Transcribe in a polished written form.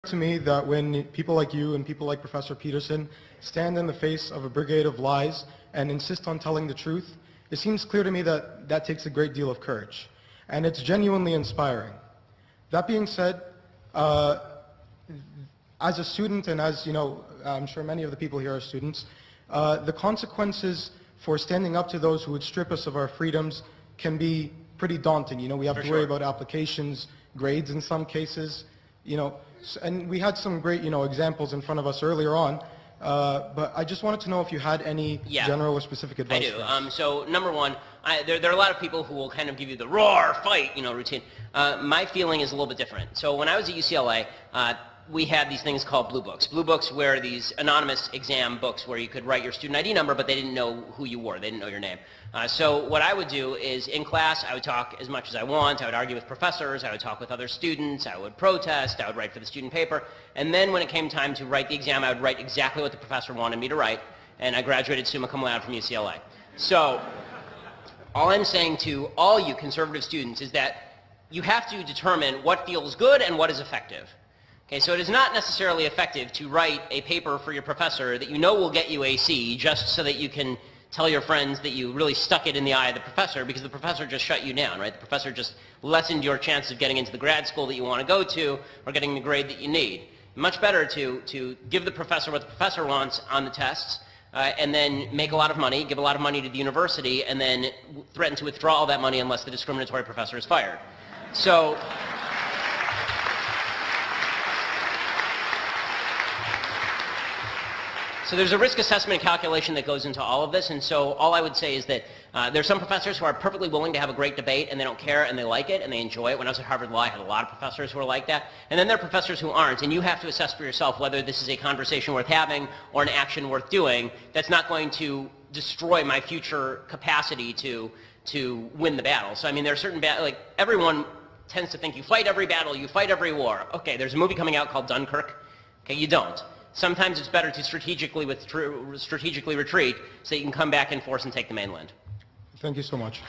to me that when people like you and people like Professor Peterson stand in the face of a brigade of lies and insist on telling the truth, it seems clear to me that that takes a great deal of courage. And it's genuinely inspiring. That being said, as a student and as, you know, I'm sure many of the people here are students, the consequences for standing up to those who would strip us of our freedoms can be pretty daunting. You know, we have to worry about applications, grades in some cases, you know, and we had some great, you know, examples in front of us earlier on, but I just wanted to know if you had any general or specific advice. I do. So number one, there are a lot of people who will kind of give you the roar, fight, you know, routine. My feeling is a little bit different. So when I was at UCLA, we had these things called blue books. Blue books were these anonymous exam books where you could write your student ID number, but they didn't know who you were. They didn't know your name. So what I would do is in class, I would talk as much as I want. I would argue with professors. I would talk with other students. I would protest. I would write for the student paper. And then when it came time to write the exam, I would write exactly what the professor wanted me to write. And I graduated summa cum laude from UCLA. So all I'm saying to all you conservative students is that you have to determine what feels good and what is effective. Okay, so it is not necessarily effective to write a paper for your professor that you know will get you a C just so that you can tell your friends that you really stuck it in the eye of the professor, because the professor just shut you down, right? The professor just lessened your chances of getting into the grad school that you want to go to or getting the grade that you need. Much better to give the professor what the professor wants on the tests and then make a lot of money, give a lot of money to the university, and then threaten to withdraw all that money unless the discriminatory professor is fired. So there's a risk assessment calculation that goes into all of this, and so all I would say is that there's some professors who are perfectly willing to have a great debate and they don't care and they like it and they enjoy it. When I was at Harvard Law, I had a lot of professors who were like that. And then there are professors who aren't, and you have to assess for yourself whether this is a conversation worth having or an action worth doing that's not going to destroy my future capacity to win the battle. So I mean, there are certain like everyone tends to think you fight every battle, you fight every war. Okay, there's a movie coming out called Dunkirk. Okay, you don't. Sometimes it's better to strategically retreat so you can come back in force and take the mainland. Thank you so much.